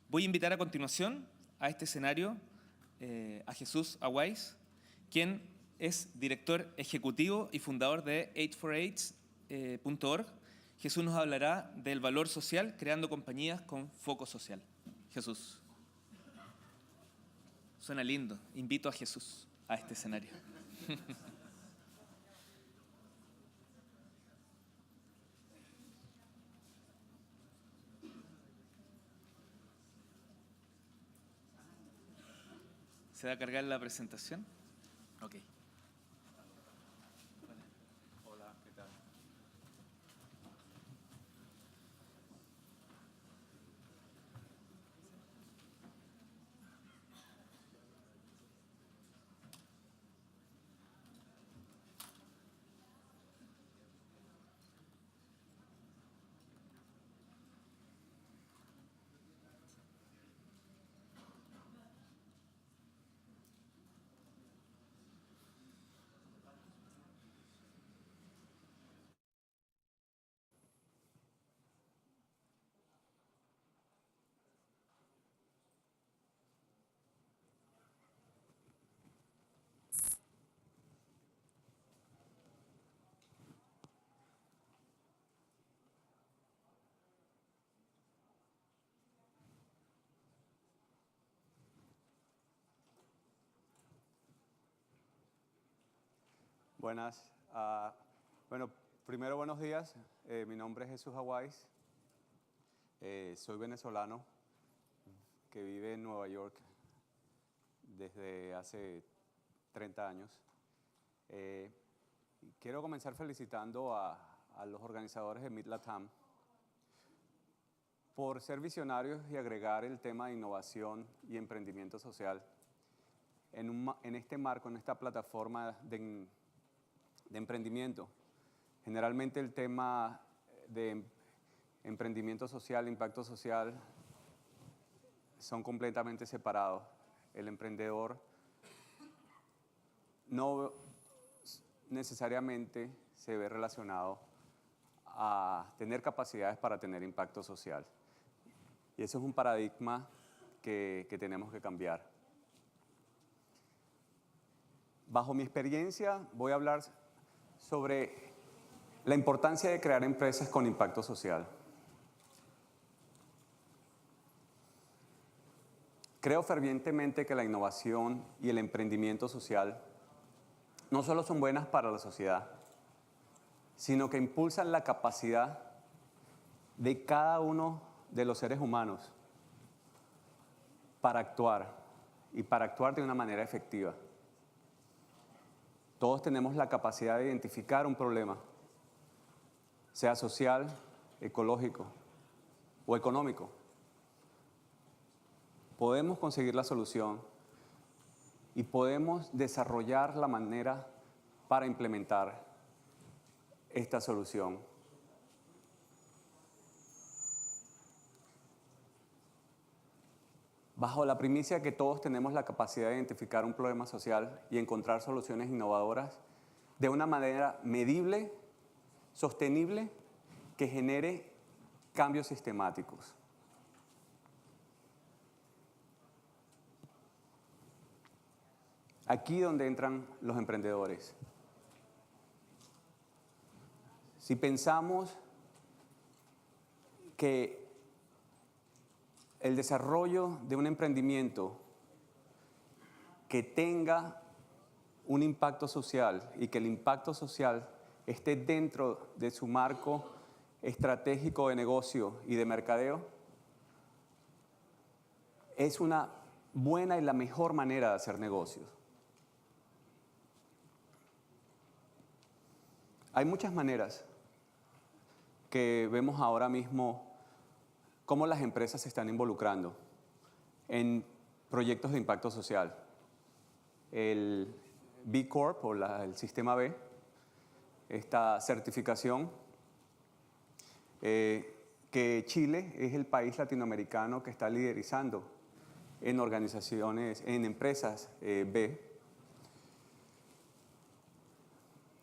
Voy a invitar a continuación a este escenario a Jesús Aguais, quien es director ejecutivo y fundador de AIDS4AIDS.org. Jesús nos hablará del valor social creando compañías con foco social. Jesús. Suena lindo. Invito a Jesús a este escenario. ¿Se va a cargar la presentación? Ok. Hola, ¿qué tal? Buenas. Bueno, primero buenos días. Mi nombre es Jesús Aguais. Soy venezolano que vive en Nueva York desde hace 30 años. Quiero comenzar felicitando a los organizadores de Meet Latam por ser visionarios y agregar el tema de innovación y emprendimiento social en este marco, en esta plataforma de emprendimiento. Generalmente el tema de emprendimiento social, impacto social, son completamente separados. El emprendedor no necesariamente se ve relacionado a tener capacidades para tener impacto social. Y eso es un paradigma que tenemos que cambiar. Bajo mi experiencia voy a hablar sobre la importancia de crear empresas con impacto social. Creo fervientemente que la innovación y el emprendimiento social no solo son buenas para la sociedad, sino que impulsan la capacidad de cada uno de los seres humanos para actuar y para actuar de una manera efectiva. Todos tenemos la capacidad de identificar un problema, sea social, ecológico o económico. Podemos conseguir la solución y podemos desarrollar la manera para implementar esta solución. Bajo la primicia que todos tenemos la capacidad de identificar un problema social y encontrar soluciones innovadoras de una manera medible, sostenible, que genere cambios sistemáticos. Aquí donde entran los emprendedores. Si pensamos que el desarrollo de un emprendimiento que tenga un impacto social y que el impacto social esté dentro de su marco estratégico de negocio y de mercadeo, es una buena y la mejor manera de hacer negocios. Hay muchas maneras que vemos ahora mismo cómo las empresas se están involucrando en proyectos de impacto social. El B Corp o el sistema B, esta certificación, que Chile es el país latinoamericano que está liderizando en organizaciones, en empresas B.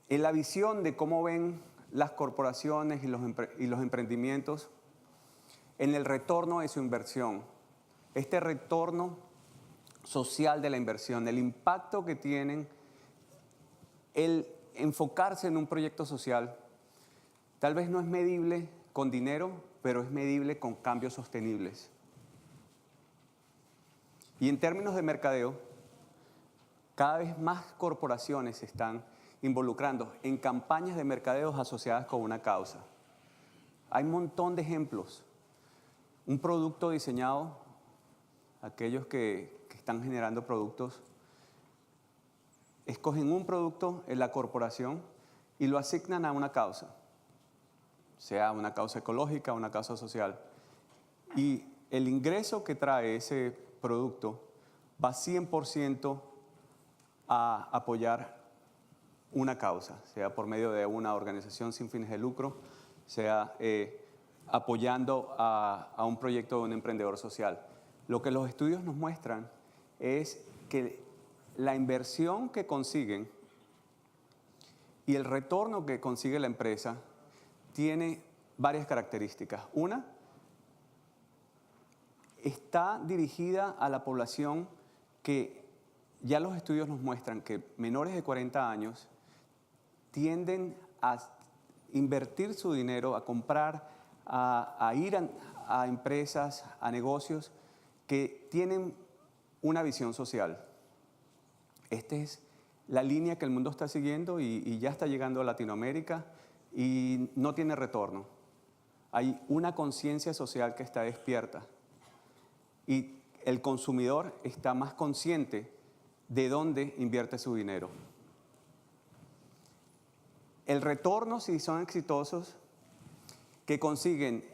En la visión de cómo ven las corporaciones y los emprendimientos en el retorno de su inversión. Este retorno social de la inversión, el impacto que tienen, el enfocarse en un proyecto social, tal vez no es medible con dinero, pero es medible con cambios sostenibles. Y en términos de mercadeo, cada vez más corporaciones se están involucrando en campañas de mercadeo asociadas con una causa. Hay un montón de ejemplos. Un producto diseñado, aquellos que están generando productos, escogen un producto en la corporación y lo asignan a una causa, sea una causa ecológica, una causa social. Y el ingreso que trae ese producto va 100% a apoyar una causa, sea por medio de una organización sin fines de lucro, sea apoyando a un proyecto de un emprendedor social. Lo que los estudios nos muestran es que la inversión que consiguen y el retorno que consigue la empresa tiene varias características. Una, está dirigida a la población que ya los estudios nos muestran que menores de 40 años tienden a invertir su dinero, a comprar, a ir a empresas, a negocios que tienen una visión social. Esta es la línea que el mundo está siguiendo y ya está llegando a Latinoamérica y no tiene retorno. Hay una conciencia social que está despierta y el consumidor está más consciente de dónde invierte su dinero. El retorno, si son exitosos, que consiguen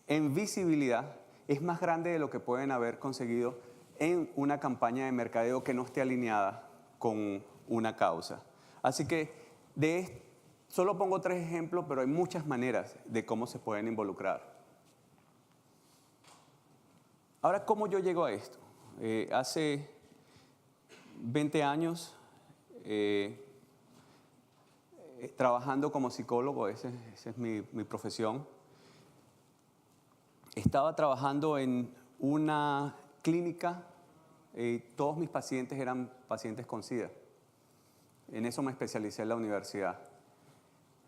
en visibilidad, es más grande de lo que pueden haber conseguido en una campaña de mercadeo que no esté alineada con una causa. Así que solo pongo 3 ejemplos, pero hay muchas maneras de cómo se pueden involucrar. Ahora, ¿cómo yo llego a esto? Hace 20 años, trabajando como psicólogo, esa es mi profesión, estaba trabajando en una clínica, todos mis pacientes eran pacientes con SIDA. En eso me especialicé en la universidad.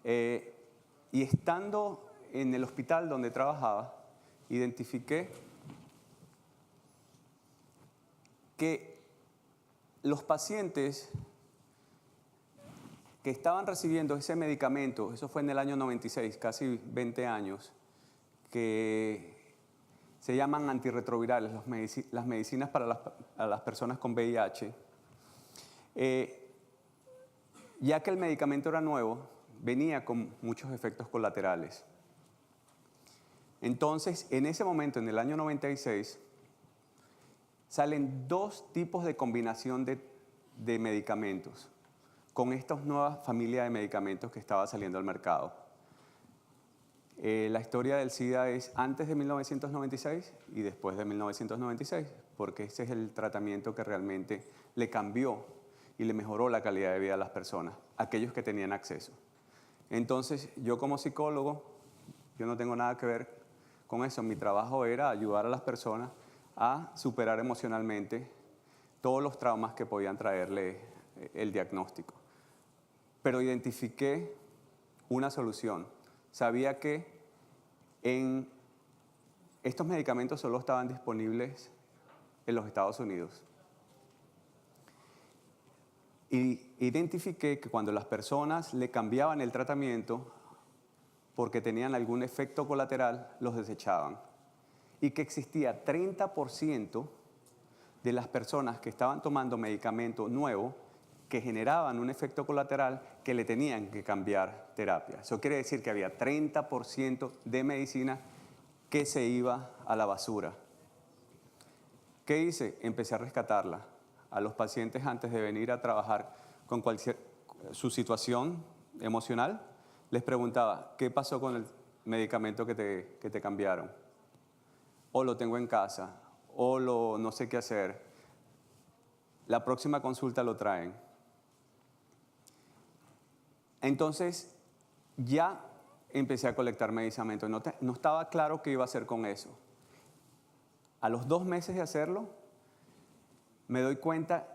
Y estando en el hospital donde trabajaba, identifiqué que los pacientes que estaban recibiendo ese medicamento, eso fue en el año 96, casi 20 años, que se llaman antirretrovirales, las medicinas para las personas con VIH, ya que el medicamento era nuevo, venía con muchos efectos colaterales. Entonces, en ese momento, en el año 96, salen 2 tipos de combinación de medicamentos con esta nueva familia de medicamentos que estaba saliendo al mercado. La historia del SIDA es antes de 1996 y después de 1996, porque ese es el tratamiento que realmente le cambió y le mejoró la calidad de vida a las personas, aquellos que tenían acceso. Entonces, yo como psicólogo, yo no tengo nada que ver con eso. Mi trabajo era ayudar a las personas a superar emocionalmente todos los traumas que podían traerle el diagnóstico. Pero identifiqué una solución. Sabía que estos medicamentos solo estaban disponibles en los Estados Unidos. Y identifiqué que cuando las personas le cambiaban el tratamiento porque tenían algún efecto colateral, los desechaban. Y que existía 30% de las personas que estaban tomando medicamento nuevo que generaban un efecto colateral que le tenían que cambiar terapia. Eso quiere decir que había 30% de medicina que se iba a la basura. ¿Qué hice? Empecé a rescatarla. A los pacientes, antes de venir a trabajar con su situación emocional, les preguntaba, ¿qué pasó con el medicamento que te cambiaron? O lo tengo en casa, o no sé qué hacer. La próxima consulta lo traen. Entonces, ya empecé a colectar medicamentos. No estaba claro qué iba a hacer con eso. A los 2 meses de hacerlo, me doy cuenta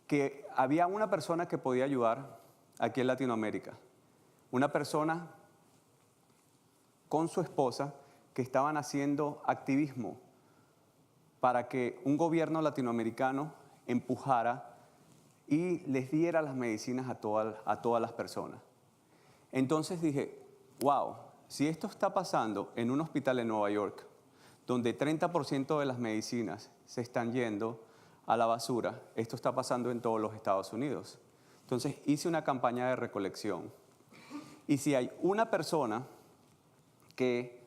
que había una persona que podía ayudar aquí en Latinoamérica. Una persona con su esposa que estaban haciendo activismo para que un gobierno latinoamericano empujara y les diera las medicinas a todas las personas. Entonces dije, wow, si esto está pasando en un hospital en Nueva York, donde 30% de las medicinas se están yendo a la basura, esto está pasando en todos los Estados Unidos. Entonces hice una campaña de recolección. Y si hay una persona que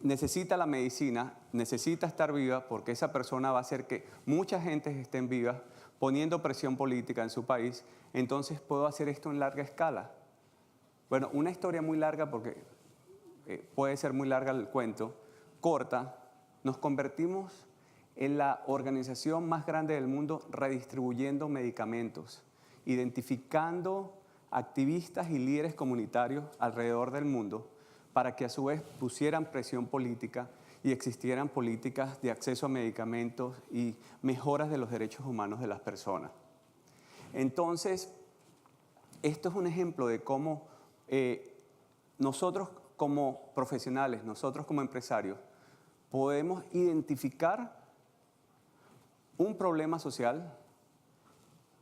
necesita la medicina, necesita estar viva, porque esa persona va a hacer que mucha gente estén vivas, poniendo presión política en su país, entonces puedo hacer esto en larga escala. Bueno, una historia muy larga, porque puede ser muy larga el cuento, corta, nos convertimos en la organización más grande del mundo redistribuyendo medicamentos, identificando activistas y líderes comunitarios alrededor del mundo para que a su vez pusieran presión política y existieran políticas de acceso a medicamentos y mejoras de los derechos humanos de las personas. Entonces, esto es un ejemplo de cómo nosotros como profesionales, nosotros como empresarios, podemos identificar un problema social,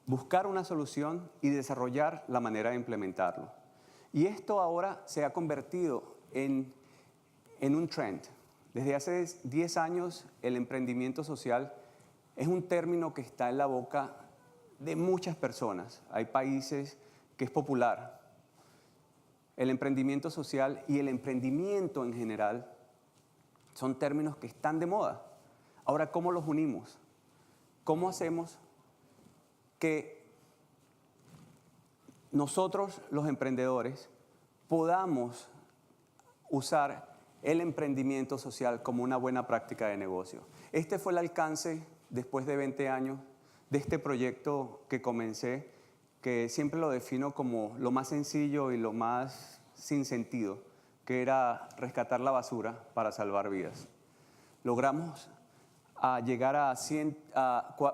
buscar una solución y desarrollar la manera de implementarlo. Y esto ahora se ha convertido en un trend. Desde hace 10 años, el emprendimiento social es un término que está en la boca de muchas personas. Hay países que es popular. El emprendimiento social y el emprendimiento en general son términos que están de moda. Ahora, ¿cómo los unimos? ¿Cómo hacemos que nosotros, los emprendedores, podamos usar el emprendimiento social como una buena práctica de negocio? Este fue el alcance, después de 20 años, de este proyecto que comencé, que siempre lo defino como lo más sencillo y lo más sin sentido, que era rescatar la basura para salvar vidas. Logramos llegar a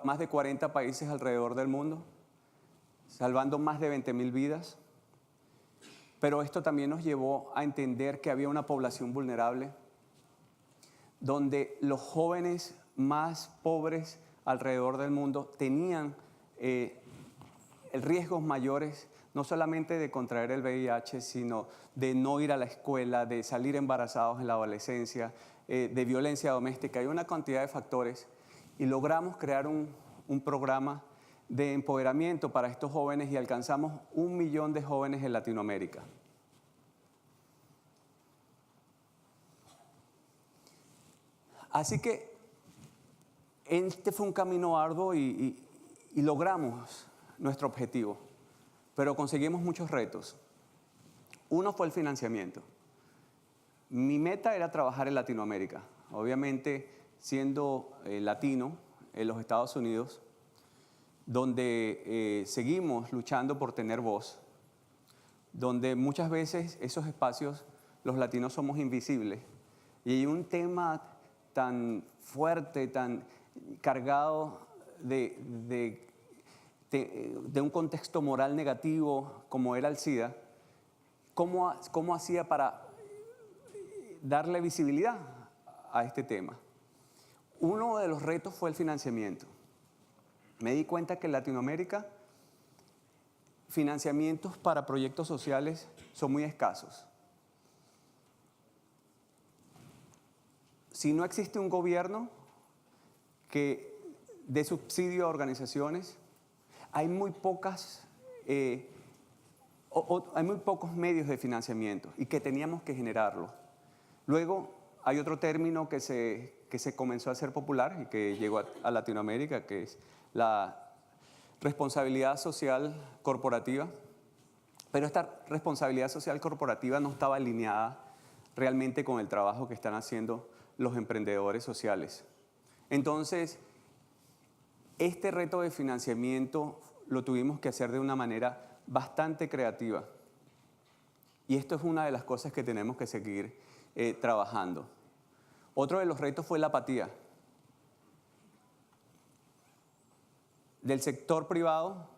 más de 40 países alrededor del mundo, salvando más de 20,000 vidas. Pero esto también nos llevó a entender que había una población vulnerable, donde los jóvenes más pobres alrededor del mundo tenían riesgos mayores, no solamente de contraer el VIH, sino de no ir a la escuela, de salir embarazados en la adolescencia, de violencia doméstica. Hay una cantidad de factores y logramos crear un programa de empoderamiento para estos jóvenes y alcanzamos 1 millón de jóvenes en Latinoamérica. Así que este fue un camino arduo y logramos nuestro objetivo, pero conseguimos muchos retos. Uno fue el financiamiento. Mi meta era trabajar en Latinoamérica. Obviamente, siendo latino en los Estados Unidos, donde seguimos luchando por tener voz, donde muchas veces esos espacios los latinos somos invisibles. Y hay un tema tan fuerte, tan cargado de un contexto moral negativo como era el SIDA, ¿cómo hacía para darle visibilidad a este tema? Uno de los retos fue el financiamiento. Me di cuenta que en Latinoamérica financiamientos para proyectos sociales son muy escasos. Si no existe un gobierno que dé subsidio a organizaciones, hay muy pocos medios de financiamiento y que teníamos que generarlo. Luego hay otro término que se comenzó a hacer popular y que llegó a Latinoamérica, que es la responsabilidad social corporativa. Pero esta responsabilidad social corporativa no estaba alineada realmente con el trabajo que están haciendo los emprendedores sociales. Entonces, este reto de financiamiento lo tuvimos que hacer de una manera bastante creativa. Y esto es una de las cosas que tenemos que seguir trabajando. Otro de los retos fue la apatía. Del sector privado,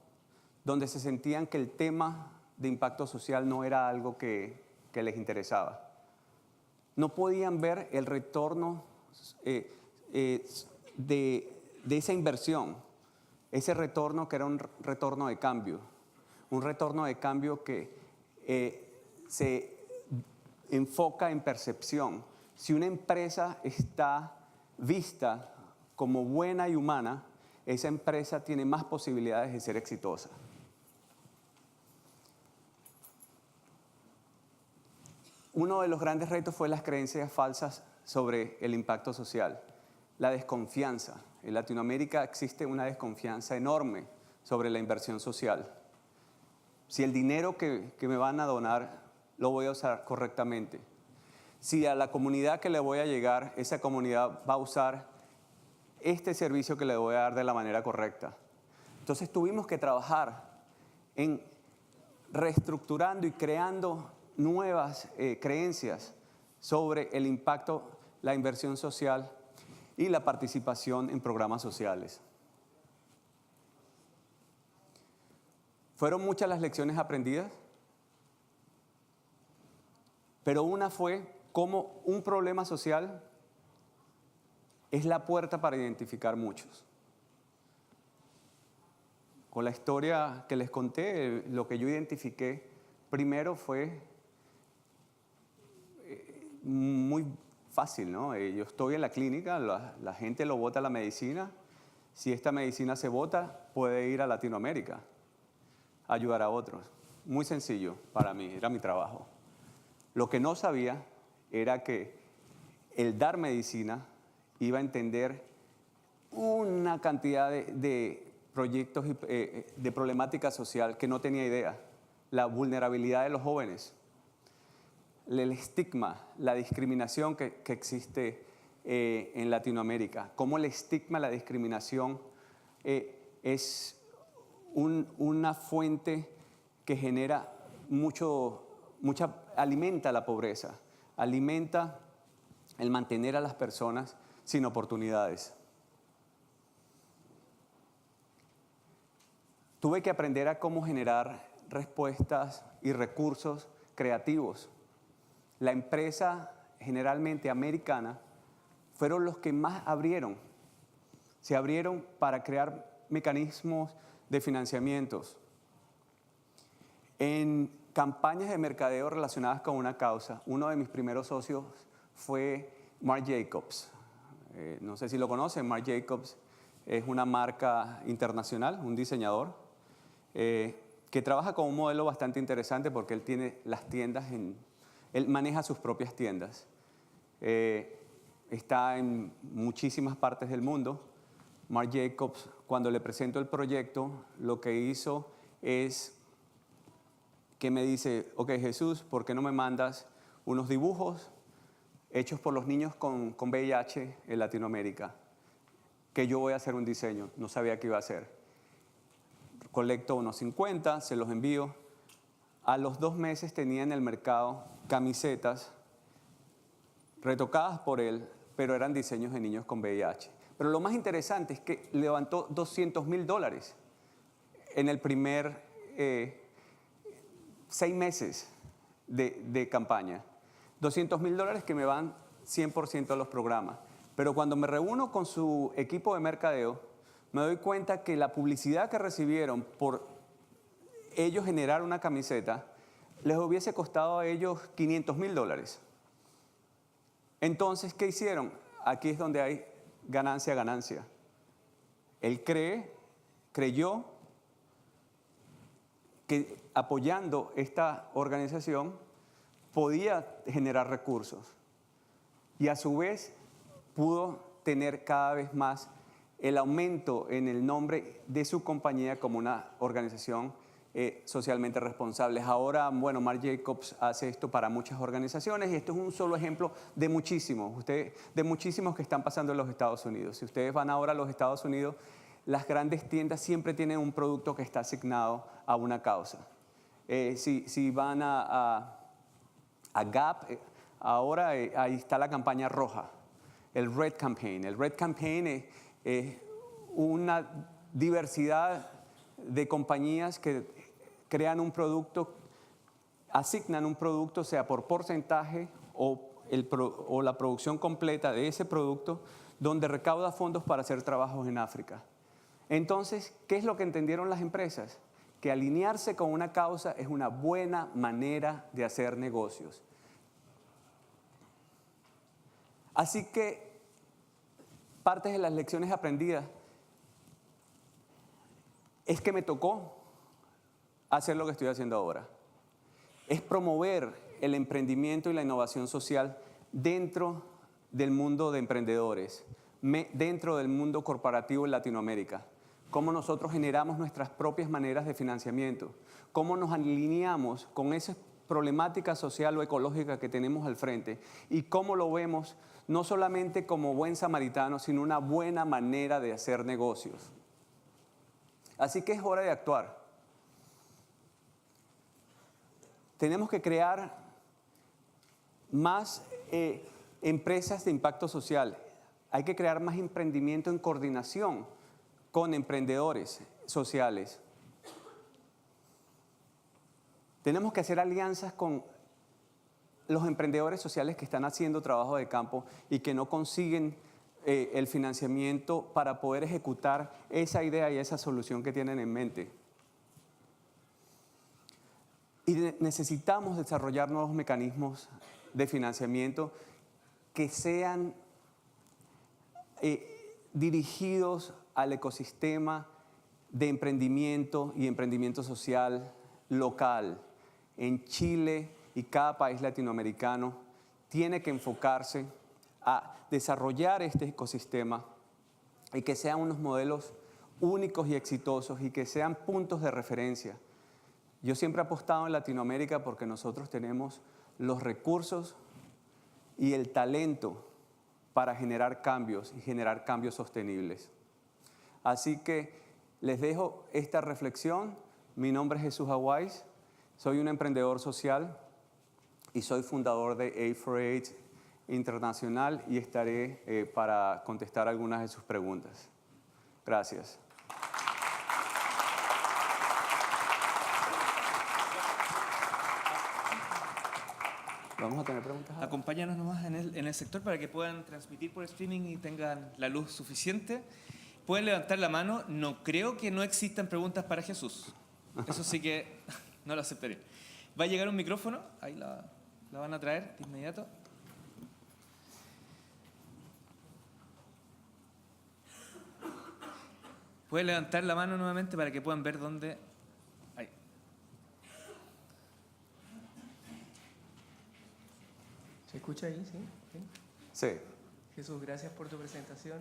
donde se sentían que el tema de impacto social no era algo que les interesaba. No podían ver el retorno de esa inversión, ese retorno que era un retorno de cambio que se enfoca en percepción. Si una empresa está vista como buena y humana, esa empresa tiene más posibilidades de ser exitosa. Uno de los grandes retos fue las creencias falsas sobre el impacto social, la desconfianza. En Latinoamérica existe una desconfianza enorme sobre la inversión social. Si el dinero que me van a donar lo voy a usar correctamente. Si a la comunidad que le voy a llegar, esa comunidad va a usar este servicio que le voy a dar de la manera correcta. Entonces tuvimos que trabajar en reestructurando y creando nuevas creencias sobre el impacto, la inversión social y la participación en programas sociales. Fueron muchas las lecciones aprendidas, pero una fue cómo un problema social es la puerta para identificar muchos. Con la historia que les conté, lo que yo identifiqué primero fue muy fácil, ¿no? Yo estoy en la clínica, la gente lo bota la medicina. Si esta medicina se bota, puede ir a Latinoamérica, ayudar a otros. Muy sencillo para mí, era mi trabajo. Lo que no sabía era que el dar medicina iba a entender una cantidad de proyectos y de problemática social que no tenía idea. La vulnerabilidad de los jóvenes, el estigma, la discriminación que existe en Latinoamérica, cómo el estigma, la discriminación es una fuente que genera alimenta la pobreza, alimenta el mantener a las personas sin oportunidades. Tuve que aprender a cómo generar respuestas y recursos creativos. La empresa, generalmente americana, fueron los que más abrieron. Se abrieron para crear mecanismos de financiamientos. En campañas de mercadeo relacionadas con una causa, uno de mis primeros socios fue Marc Jacobs. No sé si lo conocen, Marc Jacobs es una marca internacional, un diseñador, que trabaja con un modelo bastante interesante porque él tiene las tiendas, él maneja sus propias tiendas. Está en muchísimas partes del mundo. Marc Jacobs, cuando le presento el proyecto, lo que hizo es que me dice, ok Jesús, ¿por qué no me mandas unos dibujos hechos por los niños con VIH en Latinoamérica? Que yo voy a hacer un diseño, no sabía qué iba a hacer. Colecto unos 50, se los envío. A los 2 meses tenía en el mercado camisetas retocadas por él, pero eran diseños de niños con VIH. Pero lo más interesante es que levantó $200,000 en el primer 6 meses de campaña. $200,000 que me van 100% a los programas. Pero cuando me reúno con su equipo de mercadeo, me doy cuenta que la publicidad que recibieron por ellos generar una camiseta les hubiese costado a ellos $500,000. Entonces, ¿qué hicieron? Aquí es donde hay ganancia, ganancia. Él creyó que apoyando esta organización podía generar recursos y a su vez pudo tener cada vez más el aumento en el nombre de su compañía como una organización socialmente responsable. Ahora, bueno, Marc Jacobs hace esto para muchas organizaciones y esto es un solo ejemplo de muchísimos, de muchísimos que están pasando en los Estados Unidos. Si ustedes van ahora a los Estados Unidos, las grandes tiendas siempre tienen un producto que está asignado a una causa. Si van a a Gap, ahora ahí está la campaña roja, el Red Campaign. El Red Campaign es una diversidad de compañías que crean un producto, asignan un producto, sea por porcentaje o la producción completa de ese producto, donde recauda fondos para hacer trabajos en África. Entonces, ¿qué es lo que entendieron las empresas? Que alinearse con una causa es una buena manera de hacer negocios. Así que, parte de las lecciones aprendidas es que me tocó hacer lo que estoy haciendo ahora. Es promover el emprendimiento y la innovación social dentro del mundo de emprendedores, dentro del mundo corporativo en Latinoamérica. Cómo nosotros generamos nuestras propias maneras de financiamiento, cómo nos alineamos con esa problemática social o ecológica que tenemos al frente y cómo lo vemos no solamente como buen samaritano, sino una buena manera de hacer negocios. Así que es hora de actuar. Tenemos que crear más empresas de impacto social. Hay que crear más emprendimiento en coordinación con emprendedores sociales. Tenemos que hacer alianzas con los emprendedores sociales que están haciendo trabajo de campo y que no consiguen el financiamiento para poder ejecutar esa idea y esa solución que tienen en mente. Y necesitamos desarrollar nuevos mecanismos de financiamiento que sean dirigidos al ecosistema de emprendimiento y emprendimiento social local. En Chile y cada país latinoamericano tiene que enfocarse a desarrollar este ecosistema y que sean unos modelos únicos y exitosos y que sean puntos de referencia. Yo siempre he apostado en Latinoamérica porque nosotros tenemos los recursos y el talento para generar cambios y generar cambios sostenibles. Así que les dejo esta reflexión. Mi nombre es Jesús Aguais, soy un emprendedor social y soy fundador de A4H Internacional y estaré para contestar algunas de sus preguntas. Gracias. ¿Vamos a tener preguntas? Acompáñanos nomás en el sector para que puedan transmitir por streaming y tengan la luz suficiente. Pueden levantar la mano. No creo que no existan preguntas para Jesús. Eso sí que no lo aceptaré. Va a llegar un micrófono. Ahí la van a traer de inmediato. Pueden levantar la mano nuevamente para que puedan ver dónde... Ahí. ¿Se escucha ahí? ¿Sí? Sí. Jesús, gracias por tu presentación.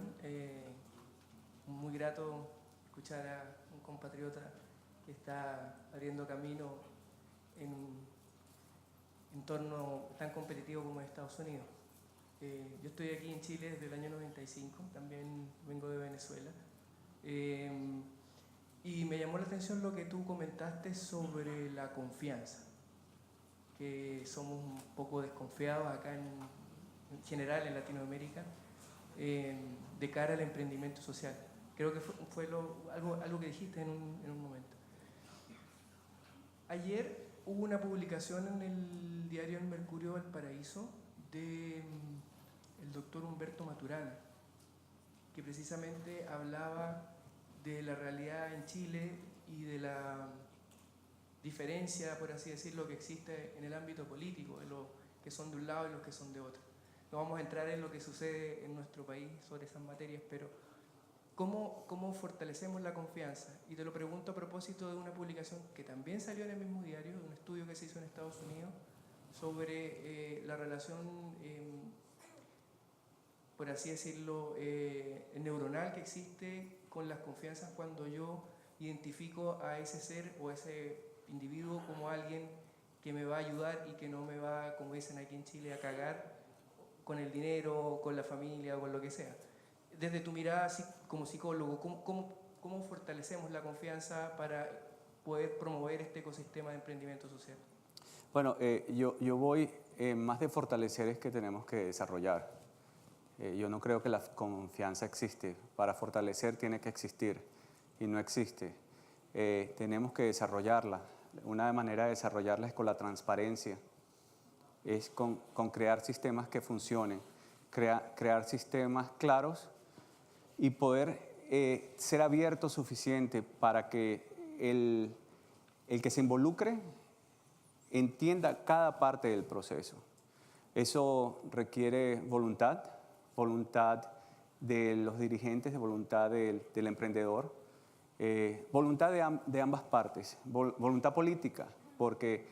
Muy grato escuchar a un compatriota que está abriendo camino en un entorno tan competitivo como Estados Unidos. Yo estoy aquí en Chile desde el año 95, también vengo de Venezuela. Y me llamó la atención lo que tú comentaste sobre la confianza, que somos un poco desconfiados acá en general en Latinoamérica de cara al emprendimiento social. Creo que fue algo que dijiste en un momento. Ayer hubo una publicación en el diario El Mercurio del Paraíso del doctor Humberto Maturana, que precisamente hablaba de la realidad en Chile y de la diferencia, por así decirlo, que existe en el ámbito político, de los que son de un lado y los que son de otro. No vamos a entrar en lo que sucede en nuestro país sobre esas materias, pero ¿cómo fortalecemos la confianza? Y te lo pregunto a propósito de una publicación que también salió en el mismo diario, de un estudio que se hizo en Estados Unidos sobre la relación, por así decirlo, neuronal que existe con las confianzas cuando yo identifico a ese ser o ese individuo como alguien que me va a ayudar y que no me va, como dicen aquí en Chile, a cagar con el dinero, con la familia o con lo que sea. Desde tu mirada como psicólogo, ¿cómo fortalecemos la confianza para poder promover este ecosistema de emprendimiento social? Bueno, yo voy más de fortalecer es que tenemos que desarrollar. Yo no creo que la confianza existe. Para fortalecer tiene que existir y no existe. Tenemos que desarrollarla. Una manera de desarrollarla es con la transparencia, es con crear sistemas que funcionen, crear sistemas claros y poder ser abierto suficiente para que el que se involucre entienda cada parte del proceso. Eso requiere voluntad de los dirigentes, voluntad del emprendedor, voluntad de ambas partes, voluntad política, porque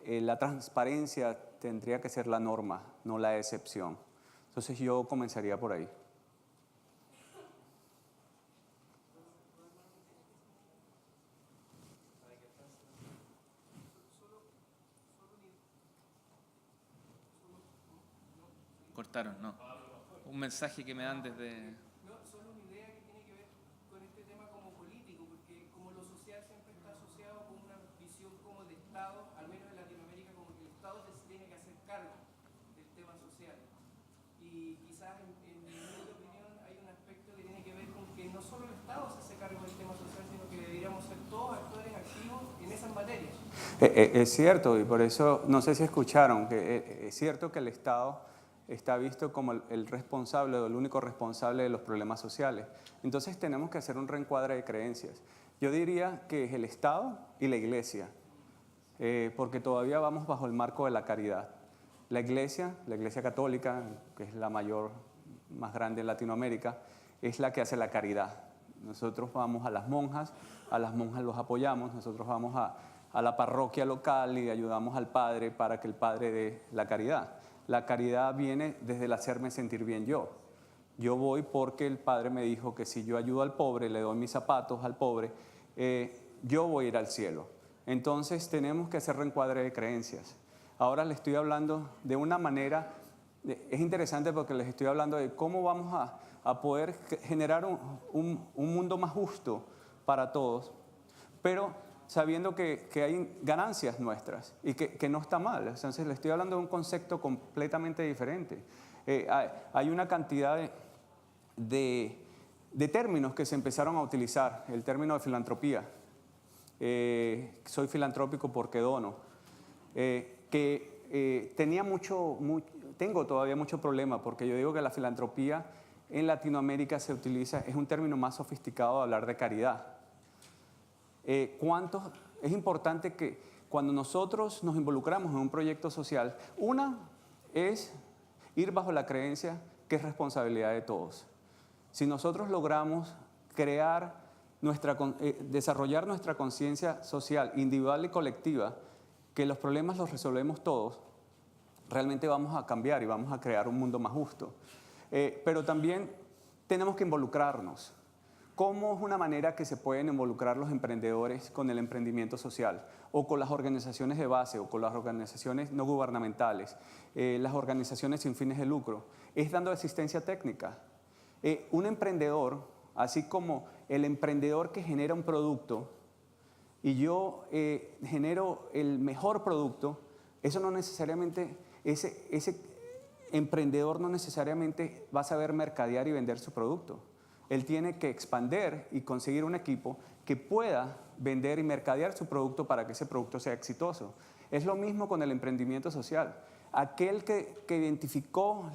la transparencia tendría que ser la norma, no la excepción. Entonces yo comenzaría por ahí. Cortaron, no. Un mensaje que me dan desde... No, solo una idea que tiene que ver con este tema como político, porque como lo social siempre está asociado con una visión como de Estado, al menos en Latinoamérica, como que el Estado se tiene que hacer cargo del tema social. Y quizás en mi opinión hay un aspecto que tiene que ver con que no solo el Estado se hace cargo del tema social, sino que deberíamos ser todos actores activos en esas materias. Es cierto, y por eso, no sé si escucharon, que es cierto que el Estado está visto como el responsable o el único responsable de los problemas sociales. Entonces tenemos que hacer un reencuadre de creencias. Yo diría que es el Estado y la Iglesia, porque todavía vamos bajo el marco de la caridad. La Iglesia católica, que es la más grande en Latinoamérica, es la que hace la caridad. Nosotros vamos a las monjas los apoyamos, nosotros vamos a la parroquia local y ayudamos al padre para que el padre dé la caridad. La caridad viene desde el hacerme sentir bien yo. Yo voy porque el padre me dijo que si yo ayudo al pobre, le doy mis zapatos al pobre, yo voy a ir al cielo. Entonces tenemos que hacer reencuadre de creencias. Ahora les estoy hablando de una manera, es interesante porque les estoy hablando de cómo vamos a poder generar un mundo más justo para todos, pero sabiendo que hay ganancias nuestras y que no está mal. Entonces le estoy hablando de un concepto completamente diferente. Hay una cantidad de términos que se empezaron a utilizar. El término de filantropía. Soy filantrópico porque dono. Tengo todavía mucho problema porque yo digo que la filantropía en Latinoamérica se utiliza, es un término más sofisticado de hablar de caridad. Es importante que cuando nosotros nos involucramos en un proyecto social, una es ir bajo la creencia que es responsabilidad de todos. Si nosotros logramos desarrollar nuestra conciencia social, individual y colectiva, que los problemas los resolvemos todos, realmente vamos a cambiar y vamos a crear un mundo más justo. Pero también tenemos que involucrarnos. ¿Cómo es una manera que se pueden involucrar los emprendedores con el emprendimiento social? O con las organizaciones de base, o con las organizaciones no gubernamentales, las organizaciones sin fines de lucro. Es dando asistencia técnica. Un emprendedor, así como el emprendedor que genera un producto, y yo genero el mejor producto, eso no necesariamente, ese emprendedor no necesariamente va a saber mercadear y vender su producto. Él tiene que expandir y conseguir un equipo que pueda vender y mercadear su producto para que ese producto sea exitoso. Es lo mismo con el emprendimiento social. Aquel que identificó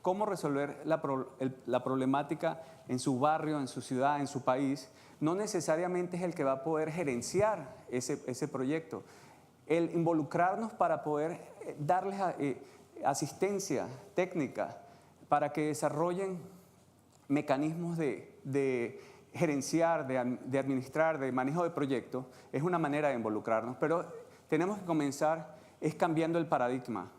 cómo resolver la problemática en su barrio, en su ciudad, en su país, no necesariamente es el que va a poder gerenciar ese proyecto. El involucrarnos para poder darles asistencia técnica para que desarrollen mecanismos de gerenciar, de administrar, de manejo de proyectos, es una manera de involucrarnos. Pero tenemos que comenzar cambiando el paradigma.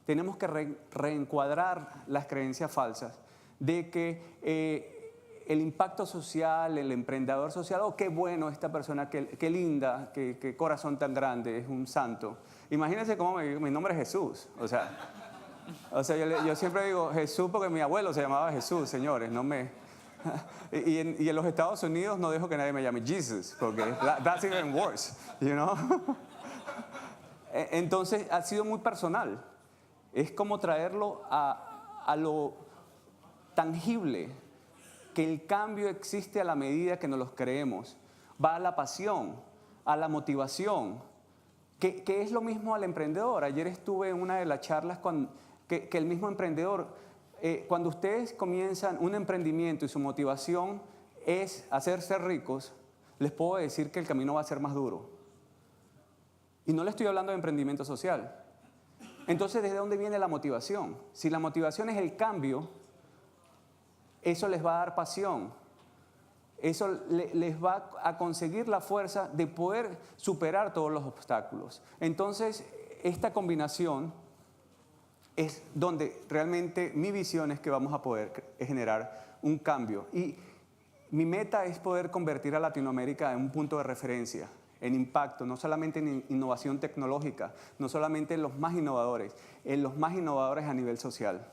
Tenemos que reencuadrar las creencias falsas de que el impacto social, el emprendedor social, oh, qué bueno esta persona, qué linda, qué corazón tan grande, es un santo. Imagínense cómo mi nombre es Jesús, o sea yo siempre digo Jesús porque mi abuelo se llamaba Jesús, señores, y en los Estados Unidos no dejo que nadie me llame Jesus, porque that's even worse, you know. Entonces ha sido muy personal. Es como traerlo a lo tangible, que el cambio existe a la medida que nos los creemos. Va a la pasión, a la motivación, que es lo mismo al emprendedor. Ayer estuve en una de las charlas que el mismo emprendedor, cuando ustedes comienzan un emprendimiento y su motivación es hacerse ricos, les puedo decir que el camino va a ser más duro. Y no le estoy hablando de emprendimiento social. Entonces, ¿desde dónde viene la motivación? Si la motivación es el cambio, eso les va a dar pasión. Eso les va a conseguir la fuerza de poder superar todos los obstáculos. Entonces, esta combinación es donde realmente mi visión es que vamos a poder generar un cambio. Y mi meta es poder convertir a Latinoamérica en un punto de referencia, en impacto, no solamente en innovación tecnológica, no solamente en los más innovadores a nivel social.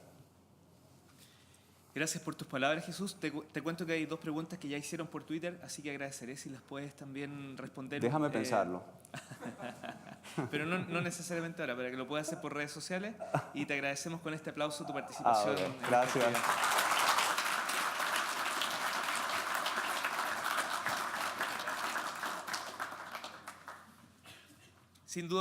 Gracias por tus palabras, Jesús. Te cuento que hay 2 preguntas que ya hicieron por Twitter, así que agradeceré si las puedes también responder. Déjame pensarlo. Pero no necesariamente ahora, para que lo puedas hacer por redes sociales. Y te agradecemos con este aplauso tu participación. Okay. Gracias. Sin duda.